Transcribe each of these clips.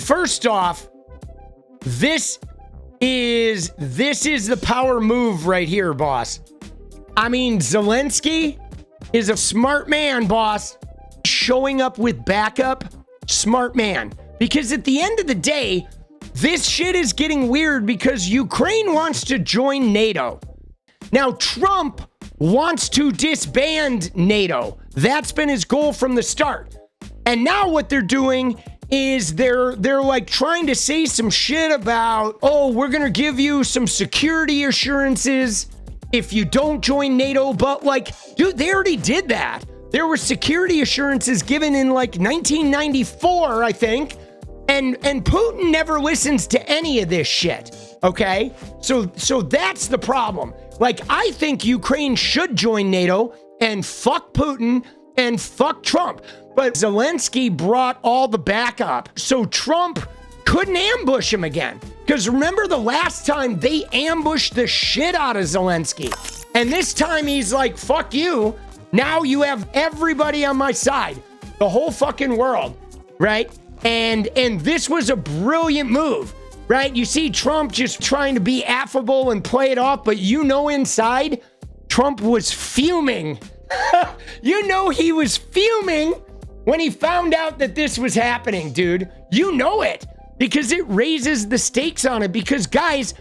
first off, this is the power move right here, boss. I mean, Zelenskyy is a smart man, boss. Showing up with backup, smart man. Because at the end of the day, this shit is getting weird because Ukraine wants to join NATO. Now, Trump wants to disband NATO. That's been his goal from the start. And now what they're doing is they're like trying to say some shit about, oh, we're going to give you some security assurances if you don't join NATO. But like, dude, they already did that. There were security assurances given in like 1994, I think. And Putin never listens to any of this shit. Okay? So that's the problem. Like, I think Ukraine should join NATO and fuck Putin and fuck Trump. But Zelenskyy brought all the backup. So Trump couldn't ambush him again. Because remember the last time they ambushed the shit out of Zelenskyy. And this time he's like, fuck you. Now you have everybody on my side. The whole fucking world. Right? And this was a brilliant move. Right? You see Trump just trying to be affable and play it off. But you know inside, Trump was fuming. You know he was fuming when he found out that this was happening, dude. You know it. Because it raises the stakes on it. Because, guys,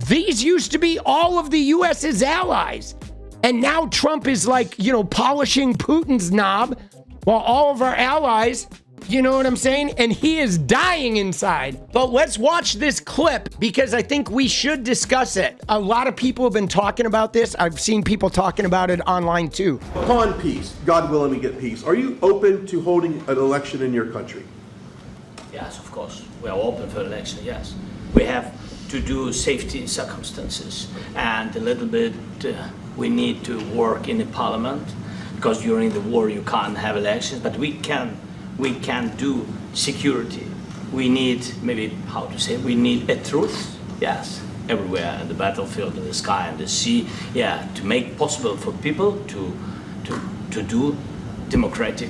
these used to be all of the U.S.'s allies. And now Trump is like, you know, polishing Putin's knob while all of our allies, you know what I'm saying? And he is dying inside. But let's watch this clip because I think we should discuss it. A lot of people have been talking about this. I've seen people talking about it online too. Upon peace, God willing we get peace, are you open to holding an election in your country? Yes, of course. We are open for election, yes. We have to do safety circumstances and a little bit we need to work in the parliament because during the war you can't have elections, but we can do security. We need, maybe how to say, we need a truth, yes, everywhere in the battlefield, in the sky, in the sea, yeah, to make possible for people to do democratic,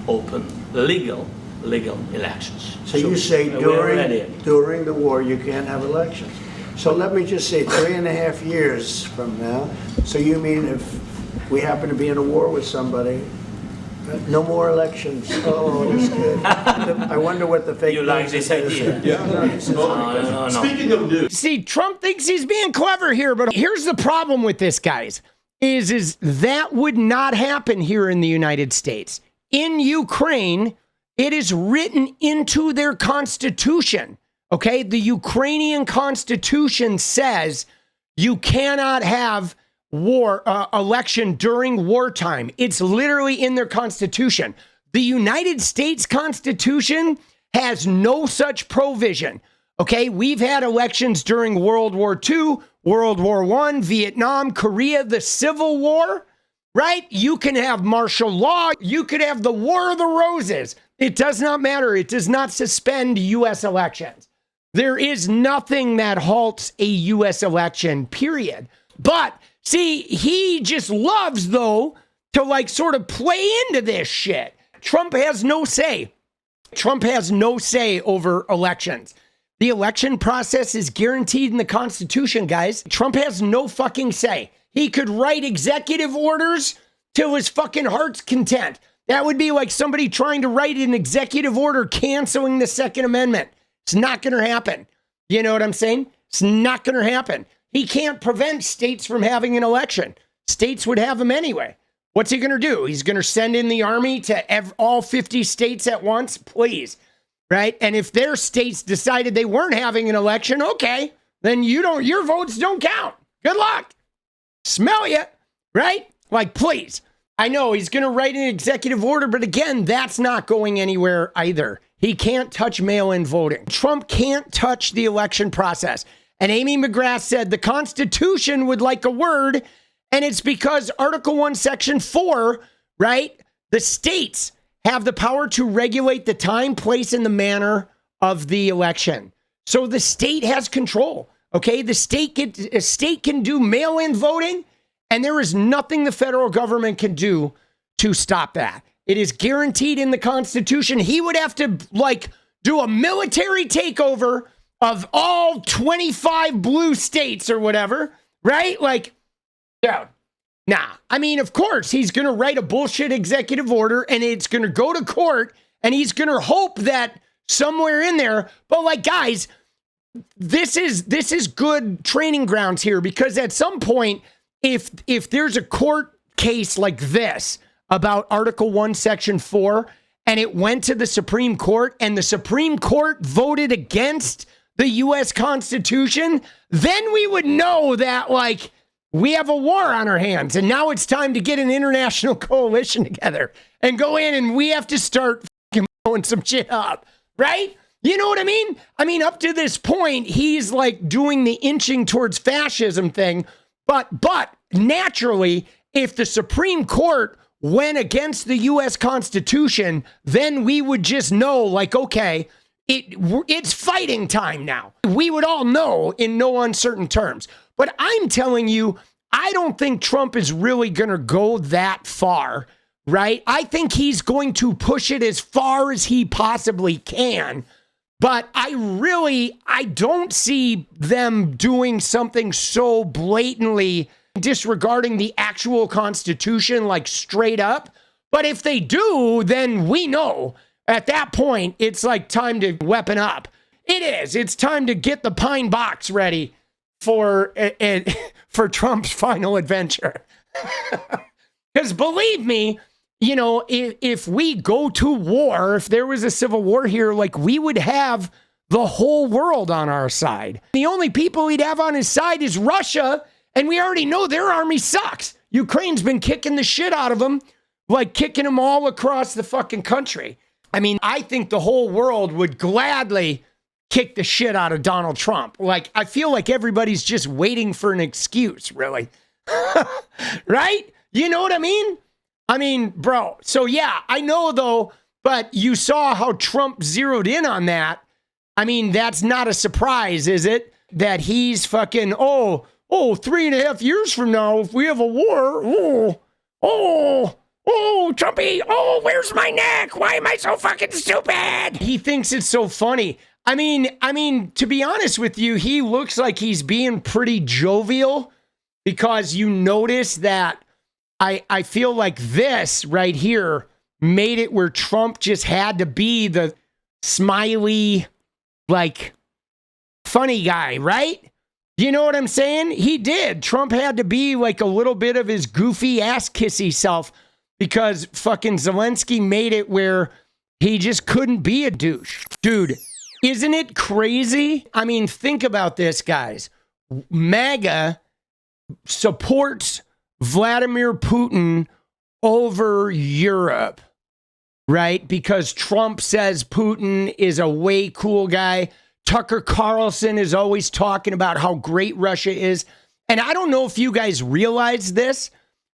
open, legal elections. So you say during the war you can't have elections. So let me just say 3.5 years from now, so you mean if we happen to be in a war with somebody, no more elections? Oh, that's good. I wonder what the fake news like this idea? Yeah. No. Speaking of news. See, Trump thinks he's being clever here, but here's the problem with this, guys, is that would not happen here in the United States. In Ukraine, it is written into their constitution. Okay, the Ukrainian constitution says you cannot have election during wartime. It's literally in their constitution. The United States Constitution has no such provision. Okay, we've had elections during World War II, World War I, Vietnam, Korea, the Civil War, right? You can have martial law. You could have the War of the Roses. It does not matter. It does not suspend U.S. elections. There is nothing that halts a U.S. election, period. But see, he just loves, though, to like sort of play into this shit. Trump has no say. Trump has no say over elections. The election process is guaranteed in the Constitution, guys. Trump has no fucking say. He could write executive orders till his fucking heart's content. That would be like somebody trying to write an executive order canceling the Second Amendment. It's not going to happen. You know what I'm saying? It's not going to happen. He can't prevent states from having an election. States would have them anyway. What's he going to do? He's going to send in the army to all 50 states at once? Please. Right? And if their states decided they weren't having an election, okay, then your votes don't count. Good luck. Smell ya. Right? Like, please. I know he's going to write an executive order, but again, that's not going anywhere either. He can't touch mail-in voting. Trump can't touch the election process. And Amy McGrath said the Constitution would like a word, and it's because Article 1, Section 4, right? The states have the power to regulate the time, place, and the manner of the election. So the state has control, okay? A state can do mail-in voting, and there is nothing the federal government can do to stop that. It is guaranteed in the Constitution. He would have to, like, do a military takeover of all 25 blue states or whatever, right? Like, yeah. Nah, I mean, of course, he's going to write a bullshit executive order and it's going to go to court and he's going to hope that somewhere in there. But like, guys, this is good training grounds here, because at some point, if there's a court case like this about Article 1, Section 4, and it went to the Supreme Court and the Supreme Court voted against the U.S. Constitution, then we would know that, like, we have a war on our hands, and now it's time to get an international coalition together and go in, and we have to start fucking blowing some shit up, right? You know what I mean? I mean, up to this point, he's like doing the inching towards fascism thing, but naturally, if the Supreme Court went against the U.S. Constitution, then we would just know, like, okay, it's fighting time now. We would all know in no uncertain terms. But I'm telling you, I don't think Trump is really going to go that far, right? I think he's going to push it as far as he possibly can. But I don't see them doing something so blatantly disregarding the actual Constitution, like straight up. But if they do, then we know at that point, it's like time to weapon up. It is. It's time to get the pine box ready for Trump's final adventure. Because believe me, you know, if we go to war, if there was a civil war here, like, we would have the whole world on our side. The only people he'd have on his side is Russia, and we already know their army sucks. Ukraine's been kicking the shit out of them, like kicking them all across the fucking country. I mean, I think the whole world would gladly kick the shit out of Donald Trump. Like, I feel like everybody's just waiting for an excuse, really. Right? You know what I mean? I mean, bro. So yeah, I know though, but you saw how Trump zeroed in on that. I mean, that's not a surprise, is it? That he's fucking, 3.5 years from now, if we have a war, Trumpy, where's my neck? Why am I so fucking stupid? He thinks it's so funny. I mean, to be honest with you, he looks like he's being pretty jovial, because you notice that I feel like this right here made it where Trump just had to be the smiley, like, funny guy, right? You know what I'm saying? He did. Trump had to be like a little bit of his goofy ass kissy self, because fucking Zelenskyy made it where he just couldn't be a douche. Dude, isn't it crazy? I mean, think about this, guys. MAGA supports Vladimir Putin over Europe, right? Because Trump says Putin is a way cool guy. Tucker Carlson is always talking about how great Russia is. And I don't know if you guys realize this,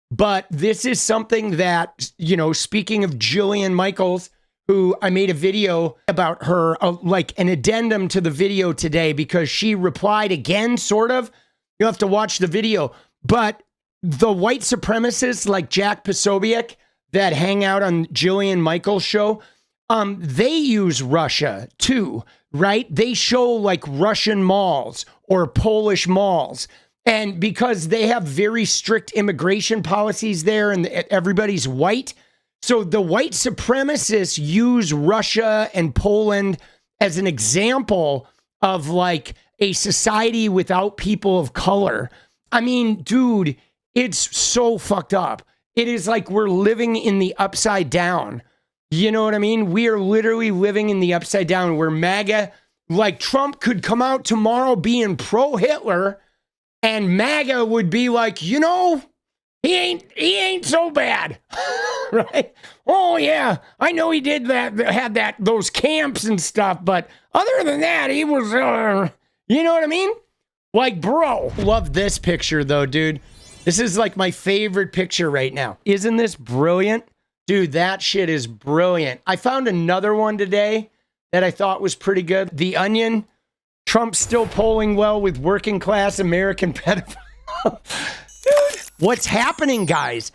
but this is something that, you know, speaking of Jillian Michaels, who I made a video about her, like an addendum to the video today, because she replied again, sort of. You'll have to watch the video. But the white supremacists like 𝗙ecie𝗶𝗹𝗪 that hang out on Jillian Michaels' show, they use Russia too, right? They show like Russian malls or Polish malls. And because they have very strict immigration policies there and everybody's white, so the white supremacists use Russia and Poland as an example of like a society without people of color. I mean, dude, it's so fucked up. It is like we're living in the upside down. You know what I mean? We are literally living in the upside down, where MAGA, like Trump could come out tomorrow being pro-Hitler, and MAGA would be like, you know, he ain't so bad. Right? Oh yeah, I know he did that, had those camps and stuff, but other than that, he was, you know what I mean? Like, bro. Love this picture though, dude. This is like my favorite picture right now. Isn't this brilliant? Dude, that shit is brilliant. I found another one today that I thought was pretty good. The Onion. Trump still polling well with working class American pedophiles. Dude, what's happening, guys,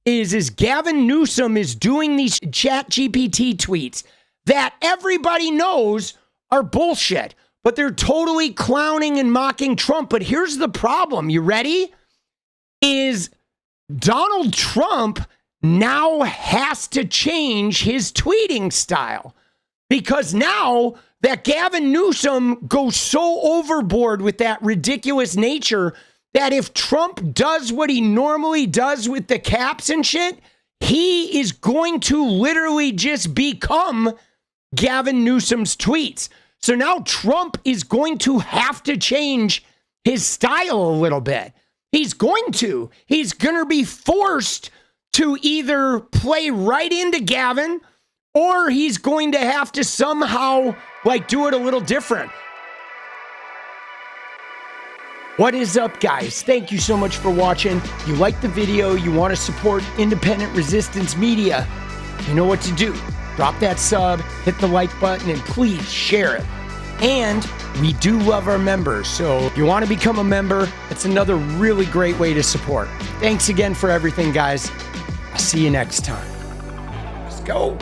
is Gavin Newsom is doing these chat GPT tweets. that everybody knows are bullshit, but they're totally clowning and mocking Trump. But here's the problem. You ready? Is Donald Trump now has to change his tweeting style, because now that Gavin Newsom goes so overboard with that ridiculous nature that if Trump does what he normally does with the caps and shit, he is going to literally just become Gavin Newsom's tweets. So now Trump is going to have to change his style a little bit. He's going to be forced to either play right into Gavin, or he's going to have to somehow do it a little different. What is up, guys? Thank you so much for watching. You like the video, you want to support independent resistance media, you know what to do. Drop that sub, hit the like button, and please share it. And we do love our members, so if you want to become a member, it's another really great way to support. Thanks again for everything, guys. I'll see you next time. Let's go.